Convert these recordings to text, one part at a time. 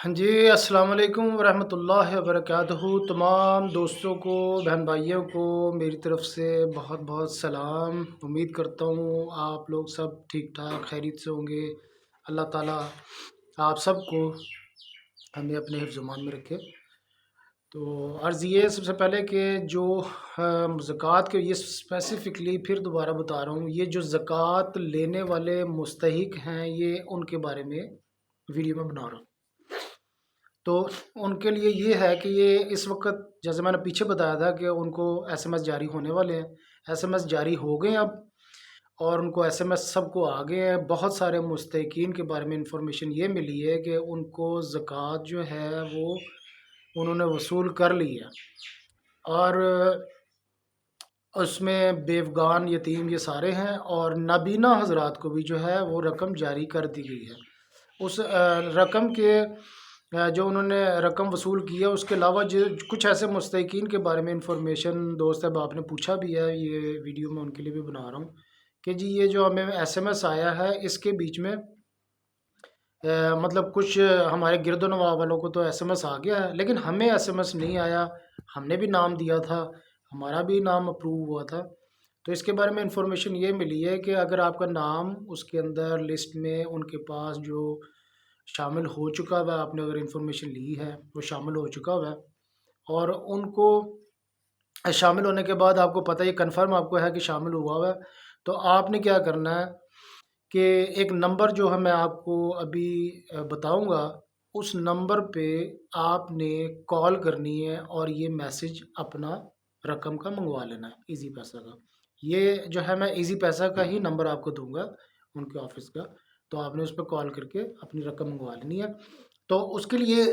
ہاں جی، السلام علیکم ورحمۃ اللہ وبرکاتہ۔ تمام دوستوں کو، بہن بھائیوں کو میری طرف سے بہت بہت سلام۔ امید کرتا ہوں آپ لوگ سب ٹھیک ٹھاک خیریت سے ہوں گے۔ اللہ تعالیٰ آپ سب کو ہمیں اپنے حفظ و امان میں رکھے۔ تو عرض یہ ہے سب سے پہلے کہ جو زکوٰۃ کے، یہ اسپیسیفکلی پھر دوبارہ بتا رہا ہوں، یہ جو زکوٰۃ لینے والے مستحق ہیں، یہ ان کے بارے میں ویڈیو میں بنا رہا ہوں۔ تو ان کے لیے یہ ہے کہ یہ اس وقت، جیسے میں نے پیچھے بتایا تھا کہ ان کو ایس ایم ایس جاری ہونے والے ہیں، ایس ایم ایس جاری ہو گئے ہیں اب، اور ان کو ایس ایم ایس سب کو آ گئے ہیں۔ بہت سارے مستحقین کے بارے میں انفارمیشن یہ ملی ہے کہ ان کو زکوٰۃ جو ہے وہ انہوں نے وصول کر لی ہے، اور اس میں بیوگان، یتیم، یہ سارے ہیں، اور نابینا حضرات کو بھی جو ہے وہ رقم جاری کر دی گئی ہے۔ اس رقم کے جو انہوں نے رقم وصول کی ہے، اس کے علاوہ جو کچھ ایسے مستحقین کے بارے میں انفارمیشن دوست احباب آپ نے پوچھا بھی ہے، یہ ویڈیو میں ان کے لیے بھی بنا رہا ہوں کہ جی یہ جو ہمیں ایس ایم ایس آیا ہے، اس کے بیچ میں مطلب کچھ ہمارے گرد و نواح والوں کو تو ایس ایم ایس آ گیا ہے، لیکن ہمیں ایس ایم ایس نہیں آیا۔ ہم نے بھی نام دیا تھا، ہمارا بھی نام اپروو ہوا تھا۔ تو اس کے بارے میں انفارمیشن یہ ملی ہے کہ اگر آپ کا نام اس کے اندر لسٹ میں ان کے پاس جو شامل ہو چکا ہوا ہے، آپ نے اگر انفارمیشن لی ہے، وہ شامل ہو چکا ہوا ہے، اور ان کو شامل ہونے کے بعد آپ کو پتہ، یہ کنفرم آپ کو ہے کہ شامل ہوا ہوا ہے، تو آپ نے کیا کرنا ہے کہ ایک نمبر جو ہے میں آپ کو ابھی بتاؤں گا، اس نمبر پہ آپ نے کال کرنی ہے اور یہ میسج اپنا رقم کا منگوا لینا ہے، ایزی پیسہ کا۔ یہ جو ہے میں ایزی پیسہ کا ہی نمبر آپ کو دوں گا، ان کے آفس کا، تو آپ نے اس پہ کال کر کے اپنی رقم منگوا لینی ہے۔ تو اس کے لیے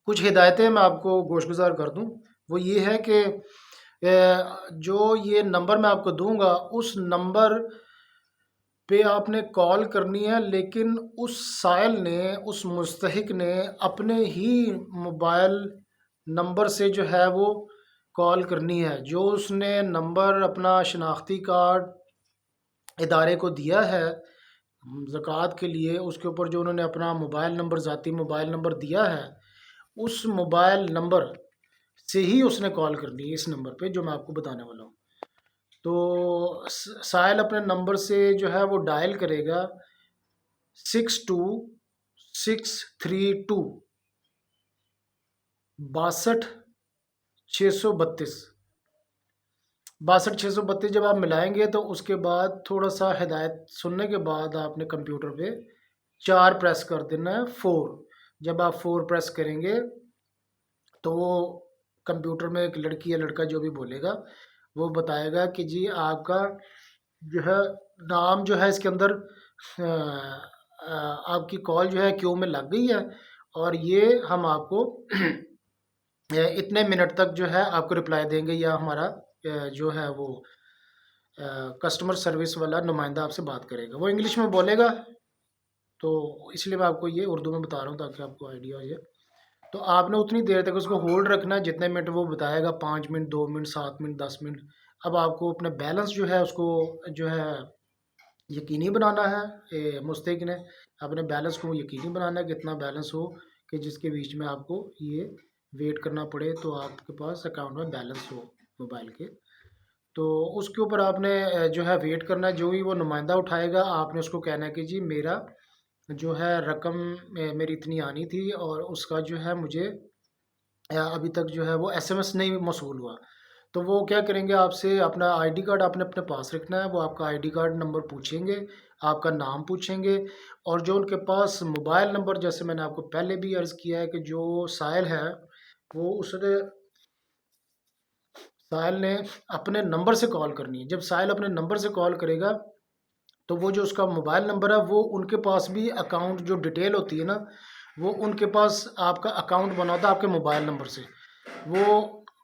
کچھ ہدایتیں میں آپ کو گوش گزار کر دوں، وہ یہ ہے کہ جو یہ نمبر میں آپ کو دوں گا، اس نمبر پہ آپ نے کال کرنی ہے، لیکن اس سائل نے، اس مستحق نے اپنے ہی موبائل نمبر سے جو ہے وہ کال کرنی ہے۔ جو اس نے نمبر اپنا شناختی کارڈ ادارے کو دیا ہے زکوٰۃ کے لیے، اس کے اوپر جو انہوں نے اپنا موبائل نمبر، ذاتی موبائل نمبر دیا ہے، اس موبائل نمبر سے ہی اس نے کال کرنی ہے، اس نمبر پہ جو میں آپ کو بتانے والا ہوں۔ تو سائل اپنے نمبر سے جو ہے وہ ڈائل کرے گا 62 632 62 632 62 632 جب آپ ملائیں گے تو اس کے بعد تھوڑا سا ہدایت سننے کے بعد آپ نے کمپیوٹر پہ 4 پریس کر دینا ہے، 4۔ جب آپ 4 پریس کریں گے تو وہ کمپیوٹر میں ایک لڑکی یا لڑکا جو بھی بولے گا، وہ بتائے گا کہ جی آپ کا جو ہے نام جو ہے اس کے اندر آپ کی کال جو ہے کیو میں لگ گئی ہے، اور یہ ہم آپ کو اتنے منٹ تک جو ہے آپ کو رپلائی دیں گے، یا ہمارا جو ہے وہ کسٹمر سروس والا نمائندہ آپ سے بات کرے گا۔ وہ انگلش میں بولے گا، تو اس لیے میں آپ کو یہ اردو میں بتا رہا ہوں تاکہ آپ کو آئیڈیا ہو جائے۔ تو آپ نے اتنی دیر تک اس کو ہولڈ رکھنا ہے جتنے منٹ وہ بتائے گا، 5 منٹ، 2 منٹ، 7 منٹ، 10 منٹ۔ اب آپ کو اپنا بیلنس جو ہے اس کو جو ہے یقینی بنانا ہے، مستحق نے اپنے بیلنس کو یقینی بنانا ہے کہ اتنا بیلنس ہو کہ جس کے بیچ میں آپ کو یہ ویٹ کرنا پڑے، تو آپ کے پاس اکاؤنٹ میں بیلنس ہو موبائل کے۔ تو اس کے اوپر آپ نے جو ہے ویٹ کرنا ہے، جو ہی وہ نمائندہ اٹھائے گا آپ نے اس کو کہنا ہے کہ جی میرا جو ہے رقم میری اتنی آنی تھی، اور اس کا جو ہے مجھے ابھی تک جو ہے وہ ایس ایم ایس نہیں موصول ہوا۔ تو وہ کیا کریں گے، آپ سے اپنا آئی ڈی کارڈ آپ نے اپنے پاس رکھنا ہے، وہ آپ کا آئی ڈی کارڈ نمبر پوچھیں گے، آپ کا نام پوچھیں گے، اور جو ان کے پاس موبائل نمبر، جیسے میں نے آپ کو پہلے بھی عرض کیا ہے کہ جو سائل ہے وہ سائل نے اپنے نمبر سے کال کرنی ہے۔ جب سائل اپنے نمبر سے کال کرے گا تو وہ جو اس کا موبائل نمبر ہے، وہ ان کے پاس بھی اکاؤنٹ جو ڈیٹیل ہوتی ہے نا، وہ ان کے پاس آپ کا اکاؤنٹ بنا ہوتا ہے آپ کے موبائل نمبر سے۔ وہ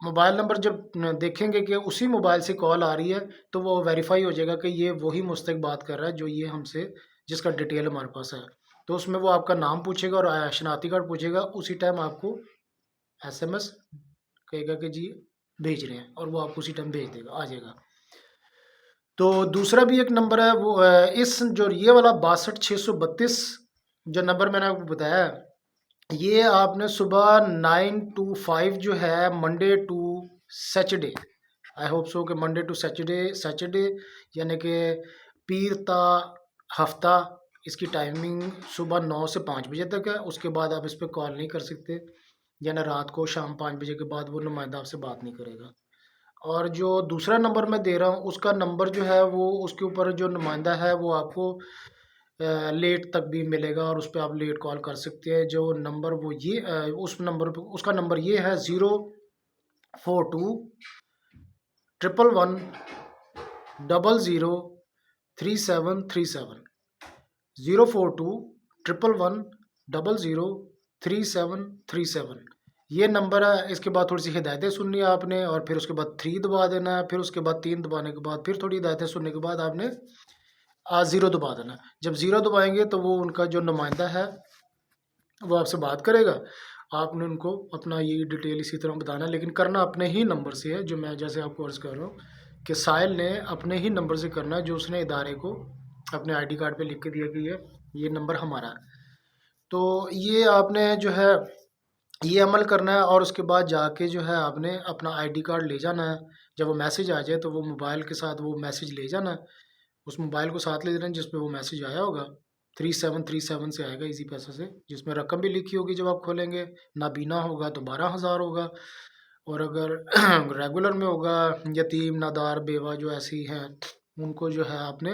موبائل نمبر جب دیکھیں گے کہ اسی موبائل سے کال آ رہی ہے، تو وہ ویریفائی ہو جائے گا کہ یہ وہی مستحق بات کر رہا ہے جو یہ ہم سے، جس کا ڈیٹیل ہمارے پاس ہے۔ تو اس میں وہ آپ کا نام پوچھے گا اور شناختی کارڈ پوچھے گا، اسی ٹائم آپ کو ایس ایم ایس کہے گا کہ جی بھیج رہے ہیں، اور وہ آپ کو اسی ٹائم بھیج دے گا، آ جائے گا۔ تو دوسرا بھی ایک نمبر ہے، وہ اس جو یہ والا 62 632 جو نمبر میں نے آپ کو بتایا ہے، یہ آپ نے صبح 9 to 5 جو ہے Monday to Saturday, I hope so کہ منڈے ٹو سیچرڈے یعنی کہ پیر تا ہفتہ، اس کی ٹائمنگ صبح 9 سے 5 بجے تک ہے۔ اس کے بعد آپ اس پہ کال نہیں کر سکتے، یعنی رات کو شام 5 بجے کے بعد وہ نمائندہ آپ سے بات نہیں کرے گا۔ اور جو دوسرا نمبر میں دے رہا ہوں اس کا نمبر جو ہے وہ اس کے اوپر جو نمائندہ ہے وہ آپ کو لیٹ تک بھی ملے گا، اور اس پہ آپ لیٹ کال کر سکتے ہیں۔ جو نمبر وہ یہ اس نمبر پہ اس کا نمبر یہ ہے 04211003737 04211003737 یہ نمبر ہے۔ اس کے بعد تھوڑی سی ہدایتیں سننی ہے آپ نے، اور پھر اس کے بعد 3 دبا دینا ہے، پھر اس کے بعد 3 دبانے کے بعد پھر تھوڑی ہدایتیں سننے کے بعد آپ نے 0 دبا دینا ہے۔ جب 0 دبائیں گے تو وہ ان کا جو نمائندہ ہے وہ آپ سے بات کرے گا۔ آپ نے ان کو اپنا یہ ڈیٹیل اسی طرح بتانا ہے، لیکن کرنا اپنے ہی نمبر سے ہے، جو میں جیسے آپ کو عرض کر رہا ہوں کہ سائل نے اپنے ہی نمبر سے کرنا ہے، جو اس نے ادارے کو اپنے آئی ڈی کارڈ پہ لکھ کے دیا کہ یہ نمبر ہمارا ہے۔ تو یہ آپ نے جو ہے یہ عمل کرنا ہے، اور اس کے بعد جا کے جو ہے آپ نے اپنا آئی ڈی کارڈ لے جانا ہے۔ جب وہ میسیج آ جائے تو وہ موبائل کے ساتھ وہ میسیج لے جانا ہے، اس موبائل کو ساتھ لے جانا جس پہ وہ میسیج آیا ہوگا، 3737 سے آئے گا ایزی پیسہ سے، جس میں رقم بھی لکھی ہوگی۔ جب آپ کھولیں گے نابینا ہوگا تو 12,000 ہوگا، اور اگر ریگولر میں ہوگا یتیم نادار بیوہ جو ایسی ہیں ان کو جو ہے آپ نے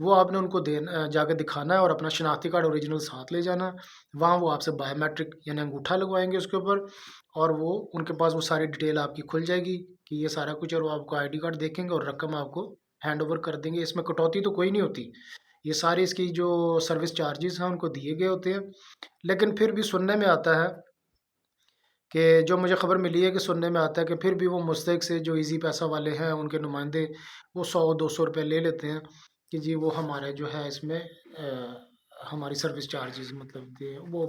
وہ آپ نے ان کو جا کے دکھانا ہے، اور اپنا شناختی کارڈ اوریجنل ساتھ لے جانا۔ وہاں وہ آپ سے بایو میٹرک یعنی انگوٹھا لگوائیں گے اس کے اوپر، اور وہ ان کے پاس وہ ساری ڈیٹیل آپ کی کھل جائے گی کہ یہ سارا کچھ، اور وہ آپ کو آئی ڈی کارڈ دیکھیں گے اور رقم آپ کو ہینڈ اوور کر دیں گے۔ اس میں کٹوتی تو کوئی نہیں ہوتی، یہ ساری اس کی جو سروس چارجز ہیں ان کو دیے گئے ہوتے ہیں۔ لیکن پھر بھی سننے میں آتا ہے کہ جو مجھے خبر ملی ہے کہ سننے میں آتا ہے کہ پھر بھی وہ مستحق سے جو ایزی پیسہ والے ہیں ان کے نمائندے وہ 100-200 روپے لے لیتے ہیں کہ جی وہ ہمارے جو ہے اس میں ہماری سروس چارجز مطلب وہ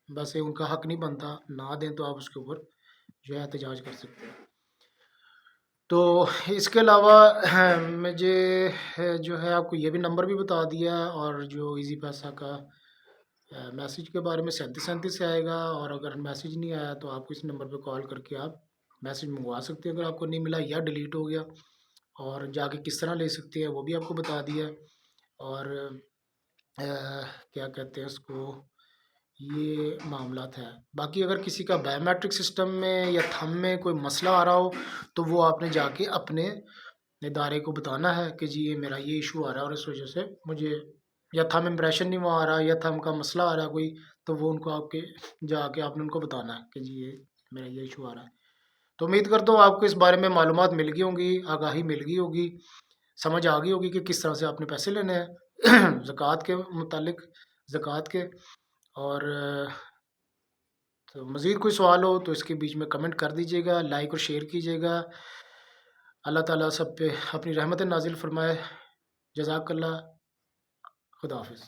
ویسے ان کا حق نہیں بنتا، نہ دیں تو آپ اس کے اوپر جو ہے احتجاج کر سکتے ہیں۔ تو اس کے علاوہ مجھے جو ہے آپ کو یہ بھی نمبر بھی بتا دیا، اور جو ایزی پیسہ کا میسیج کے بارے میں 3737 سے آئے گا، اور اگر میسیج نہیں آیا تو آپ اس نمبر پہ کال کر کے آپ میسیج منگوا سکتے ہیں اگر آپ کو نہیں ملا یا ڈیلیٹ ہو گیا، اور جا کے کس طرح لے سکتے ہیں وہ بھی آپ کو بتا دیا۔ اور کیا کہتے ہیں اس کو، یہ معاملات ہیں۔ باقی اگر کسی کا بایو میٹرک سسٹم میں یا تھم میں کوئی مسئلہ آ رہا ہو تو وہ آپ نے جا کے اپنے ادارے کو بتانا ہے کہ جی یہ میرا یہ ایشو آ رہا ہے، اور اس وجہ سے مجھے یا تھم امپریشن نہیں وہ آ رہا یا تھم کا مسئلہ آ رہا ہے کوئی، تو وہ ان کو آپ کے جا کے آپ نے ان کو بتانا ہے کہ جی یہ میرا یہ ایشو آ رہا ہے۔ تو امید کرتا ہوں آپ کو اس بارے میں معلومات مل گئی ہوں گی، آگاہی مل گئی ہوگی، سمجھ آ گئی ہوگی کہ کس طرح سے آپ نے پیسے لینے ہیں زکوٰۃ کے متعلق، زکوٰۃ کے۔ اور تو مزید کوئی سوال ہو تو اس کے بیچ میں کمنٹ کر دیجیے گا، لائک اور شیئر کیجیے گا۔ اللہ تعالیٰ سب پہ اپنی رحمت نازل فرمائے۔ جزاک اللہ، خدا حافظ۔